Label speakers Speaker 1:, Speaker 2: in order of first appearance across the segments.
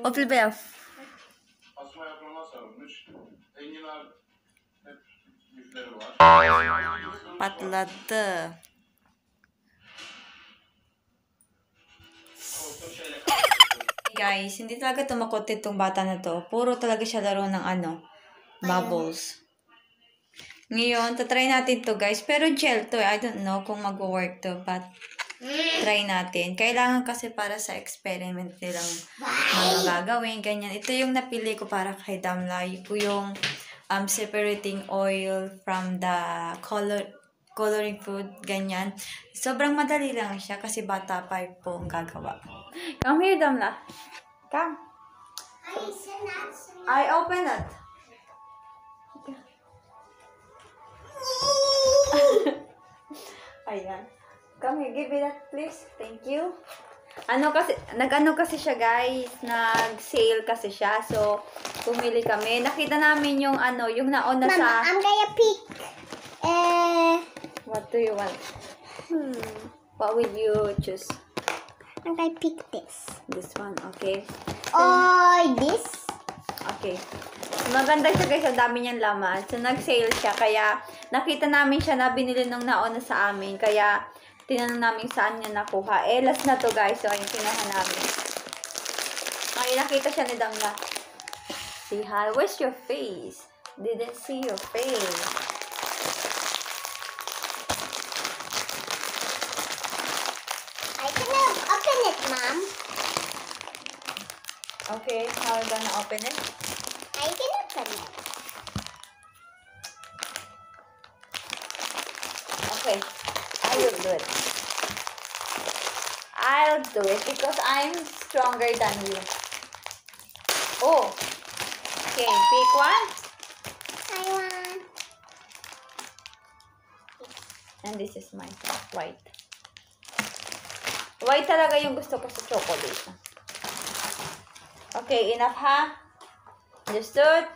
Speaker 1: O filbeaf.
Speaker 2: Asma yaprağına sarılmış. Enginar hep lifleri var.
Speaker 1: Patladı. Guys, hindi talaga tumakot itong bata na to. Puro talaga siya laro ng bubbles. Ngayon, tatry natin to guys. Pero gel to. I don't know kung mag-work to. But, try natin. Kailangan kasi para sa experiment nilang mga gagawin. Ganyan. Ito yung napili ko para kay Damla. Yung separating oil from the coloring food. Ganyan. Sobrang madali lang siya kasi bata pa po ang gagawa. Come here, Damla. Come. I open it. Ayan. Come here, give me that please. Thank you. Nag-ano kasi siya guys, nag-sale kasi siya. So, pumili kami. Nakita namin yung yung nauna sa...
Speaker 3: Mama, I'm gonna pick.
Speaker 1: What do you want? What will you choose?
Speaker 3: I'm gonna pick this.
Speaker 1: This one, okay.
Speaker 3: Or this.
Speaker 1: Okay. Maganda siya guys, ang dami niyang laman. So, nag-sale siya. Kaya, nakita namin siya na binili nung nauna sa amin. Kaya, tinanong namin saan niya nakuha. Last na to guys. So, ayun, kinuha namin. Ay, nakita siya ni Damla. See, hi. Where's your face? Didn't see your face.
Speaker 3: I cannot open it, Mom.
Speaker 1: Okay, how are you gonna open it?
Speaker 3: I can open it.
Speaker 1: Okay, I will do it. I'll do it because I'm stronger than you. Oh, okay, pick one.
Speaker 3: I want.
Speaker 1: And this is my white. White talaga yung gusto ko sa chocolate. Okay, enough ha? Understood?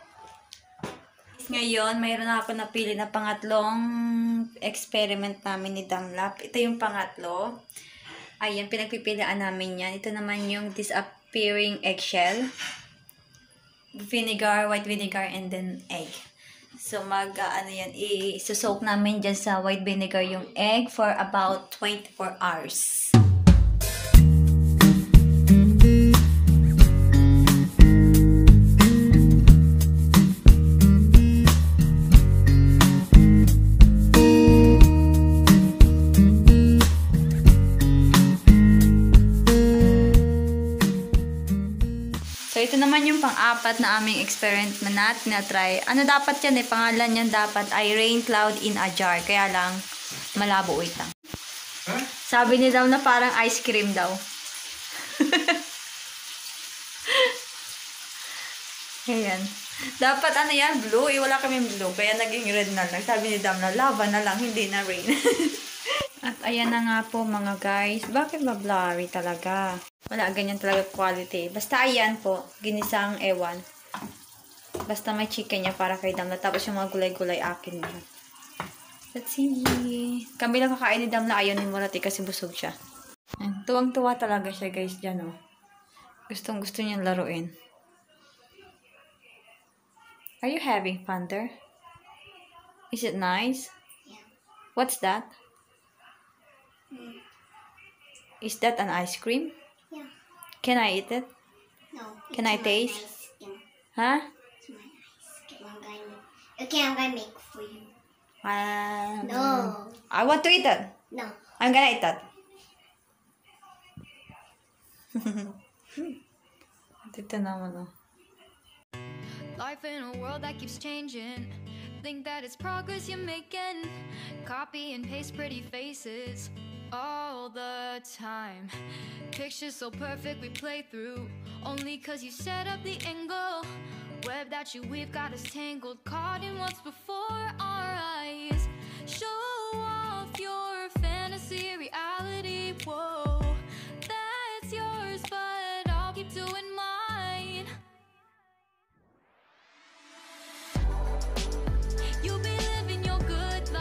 Speaker 1: Ngayon, mayroon ako napili na pangatlong experiment namin ni Damlap. Ito yung pangatlo. Ayan, pinagpipilian namin yan. Ito naman yung disappearing eggshell. Vinegar, white vinegar, and then egg. So, i-soak namin dyan sa white vinegar yung egg for about 24 hours. So, ito naman yung pang-apat na aming experiment na try. Ano dapat yan pangalan yan dapat ay rain cloud in a jar. Kaya lang, malabo. Wait lang. Huh? Sabi niya daw na parang ice cream daw. Ayan. Dapat yan, blue. Wala kaming blue. Kaya naging red na lang. Sabi ni Dam na lava na lang, hindi na rain. At ayan na nga po mga guys. Bakit ba blurry talaga? Wala, ganyan talaga quality. Basta ayan po, ginisang ewan. Basta may chicken niya para kay Damla. Tapos yung mga gulay-gulay akin na. Let's see. Kami lang kakain ni Damla. Ayaw ni Morati kasi busog siya. Tuwang-tuwa talaga siya guys dyan oh. Gustong-gusto niyang laruin. Are you having fun there? Is it nice?
Speaker 3: Yeah.
Speaker 1: What's that? Is that an ice cream?
Speaker 3: Yeah.
Speaker 1: Can I eat it?
Speaker 3: No.
Speaker 1: Can I taste?
Speaker 3: Ice cream.
Speaker 1: Huh?
Speaker 3: It's my ice cream. I'm gonna make for you.
Speaker 1: No. I want to eat it.
Speaker 3: No.
Speaker 1: I'm gonna eat that. Ito naman oh.
Speaker 4: Life in a world that keeps changing. Think that it's progress you're making. Copy and paste pretty faces all the time. Pictures so perfect we play through. Only cause you set up the angle. Web that you weave got us tangled. Caught in what's before our eyes. Show off your fantasy reality. Whoa, that's yours, but I'll keep doing mine. You'll be living your good life.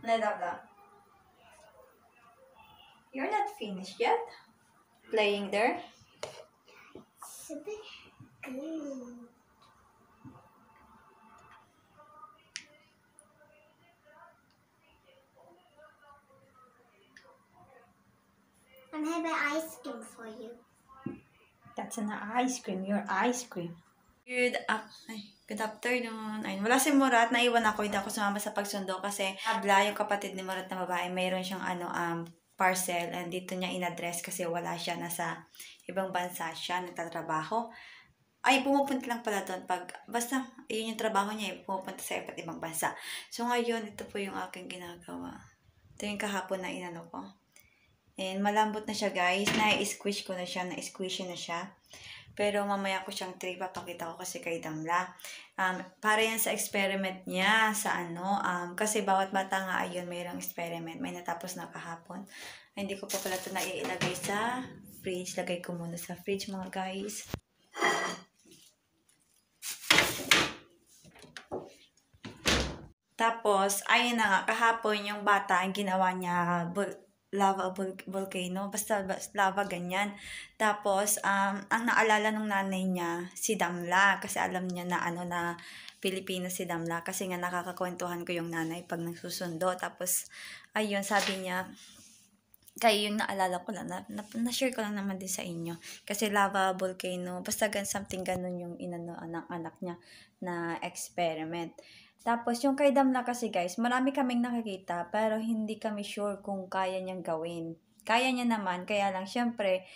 Speaker 1: Nadabla. You're not finished yet? Playing there?
Speaker 3: It's a bit good. I'm having ice cream for you.
Speaker 1: That's an ice cream. Your ice cream. Good afternoon. Ayun, wala si Murat. Naiwan ako. Hindi ako sumama sa pagsundo kasi habla yung kapatid ni Murat na babae. Mayroon siyang parcel and dito niya in-address kasi wala siya. Nasa ibang bansa siya. Nagtatrabaho. Ay, pumupunta lang pala doon. Basta, yun yung trabaho niya. Pumupunta sa iba't ibang bansa. So ngayon, ito po yung aking ginagawa. Ito yung kahapon na inano ko. And malambot na siya guys. Na-squish ko na siya. Na-squishy na siya. Pero mamaya ko siyang tray. Papakita ko kasi kay Damla. Para yan sa experiment niya. Sa kasi bawat bata nga ayun mayroong experiment. May natapos na kahapon. Ay, hindi ko pa pala ito naiilagay sa fridge. Lagay ko muna sa fridge mga guys. Tapos, ayun na nga. Kahapon yung bata ang ginawa niya lava volcano, basta lava ganyan. Tapos, ang naalala ng nanay niya, si Damla, kasi alam niya na na Pilipino si Damla, kasi nga nakakakwentuhan ko yung nanay pag nagsusundo. Tapos, ayun, sabi niya, kayo yung naalala ko lang, na-share ko lang naman din sa inyo. Kasi lava volcano, basta something ganun yung inano ng anak niya na experiment. Tapos, yung kay Damla kasi guys, marami kaming nakikita, pero hindi kami sure kung kaya niyang gawin. Kaya niya naman, kaya lang, syempre,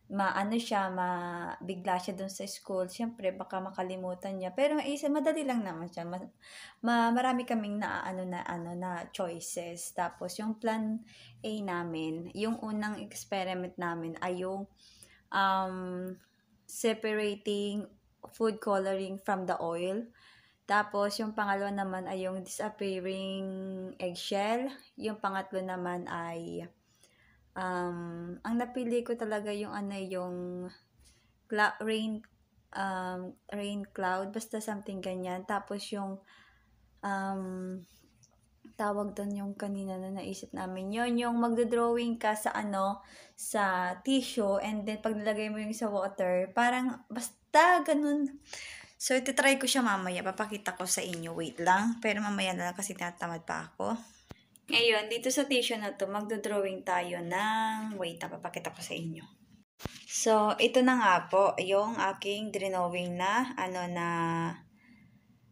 Speaker 1: mabigla siya dun sa school. Syempre, baka makalimutan niya. Pero madali lang naman siya. Marami kaming na choices. Tapos, yung plan A namin, yung unang experiment namin ay yung separating food coloring from the oil. Tapos, yung pangalawa naman ay yung disappearing eggshell. Yung pangatlo naman ay, ang napili ko talaga yung yung rain cloud. Basta something ganyan. Tapos, yung, tawag doon yung kanina na naisip namin. Yun, yung magdodrawing ka sa sa tissue. And then, pag nilagay mo yung sa water, parang basta ganun. So, ititry ko siya mamaya. Papakita ko sa inyo. Wait lang. Pero mamaya na lang kasi tinatamad pa ako. Ngayon, dito sa tissue na to, magdodrawing tayo ng... Wait, papakita ko sa inyo. So, ito na nga po, yung aking drawing na,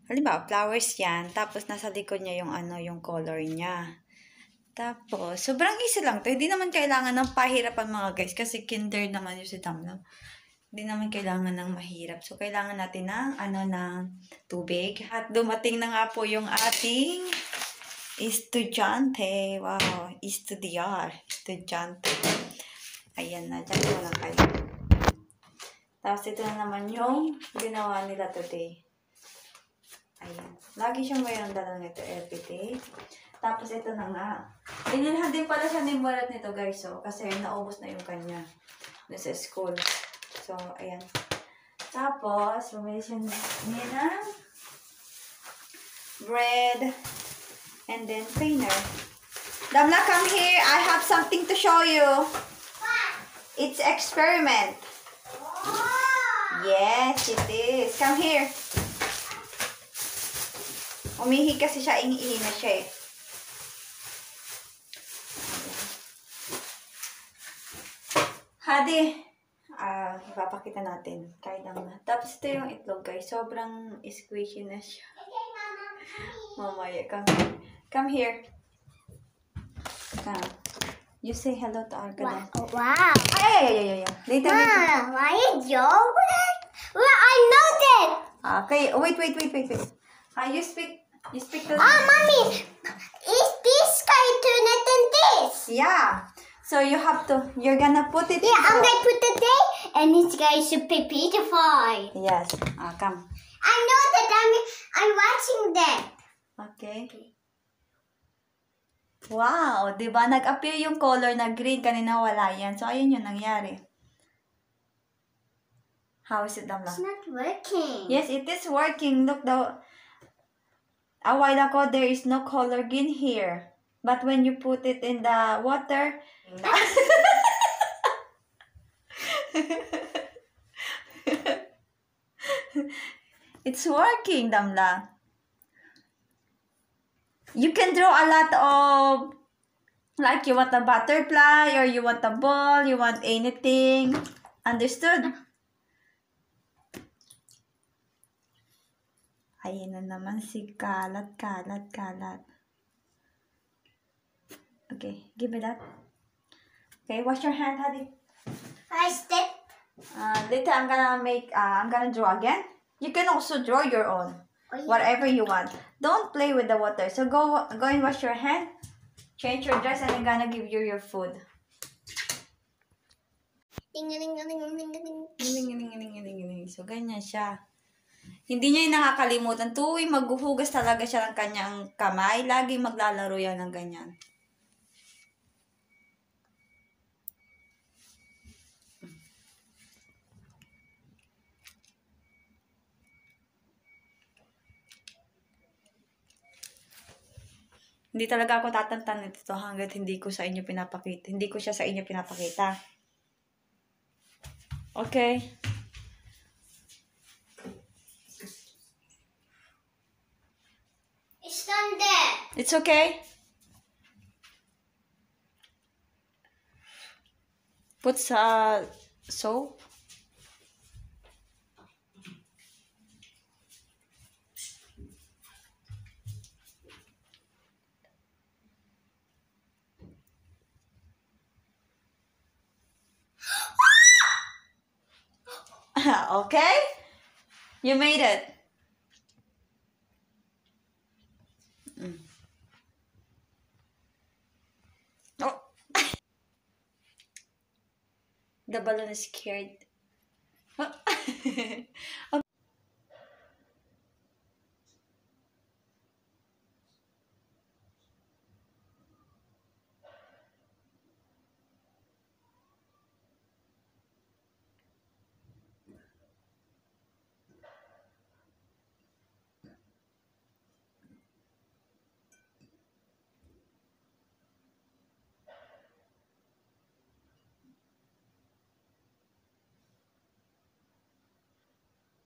Speaker 1: halimbawa, flowers yan. Tapos, nasa likod niya yung yung color niya. Tapos, sobrang easy lang to. Hindi naman kailangan ng pahirapan mga guys. Kasi kinder naman yung si Tamlam. Hindi naman kailangan ng mahirap. So, kailangan natin ng, ng tubig. At dumating na nga po yung ating estudyante. Wow, estudyante. Ayan na, dyan ko lang kayo. Tapos, ito na naman yung ginawa nila today. Ayan. Lagi siyang mayroong dala nito everyday. Tapos, ito na nga. Inilhan din pala siya ni Murat nito, guys. So, kasi naubos na yung kanya. Nasa school. So, ayan. Tapos, bumili siya niya ng bread and then cleaner. Damla, come here. I have something to show you. It's experiment. Yes, it is. Come here. Umihi kasi siya. Ihi na siya eh. Hadi. Ipapakita natin. Kahit naman. Tapos ito yung itlog guys. Sobrang squishy na siya. Mamaya. Come here. Come. You say hello to our Arcada.
Speaker 3: Wow.
Speaker 1: Ay. Later.
Speaker 3: Mom, why are you joking? Well, I know that.
Speaker 1: Okay. Wait. You speak to
Speaker 3: Mommy, is this cartoon than this?
Speaker 1: Yeah. So you're gonna put it.
Speaker 3: Yeah, I'm gonna put it there, and it's going to be beautiful.
Speaker 1: Yes. Come.
Speaker 3: I know that I'm watching that.
Speaker 1: Okay. Wow, 'di ba? Nag-appear yung color na green kanina wala yan. So ayun yung nangyari. How is it, Damla?
Speaker 3: It's not working.
Speaker 1: Yes, it is working. Look, a while ago there is no color green here. But when you put it in the water, it's working, Damla. You can draw a lot of, like you want a butterfly or you want a ball, you want anything. Understood? Ayan na naman si kalat. Okay, give me that. Okay, wash your hand, honey.
Speaker 3: I step.
Speaker 1: Later I'm gonna draw again. You can also draw your own. Whatever you want. Don't play with the water. So go and wash your hand. Change your dress and I'm gonna give you your food.
Speaker 3: Ding ding ding ding ding.
Speaker 1: So ganyan siya. Hindi niya yung nakakalimutan. Tuwing maghuhugas talaga siya ng kanyang kamay. Lagi maglalaro yan ng ganyan. Hindi talaga ako tatantan nito hanggat hindi ko sa inyo pinapakita. Hindi ko siya sa inyo pinapakita. Okay.
Speaker 3: It's done there.
Speaker 1: It's okay. Put soap. Okay? You made it. Oh. The balloon is scared. Okay.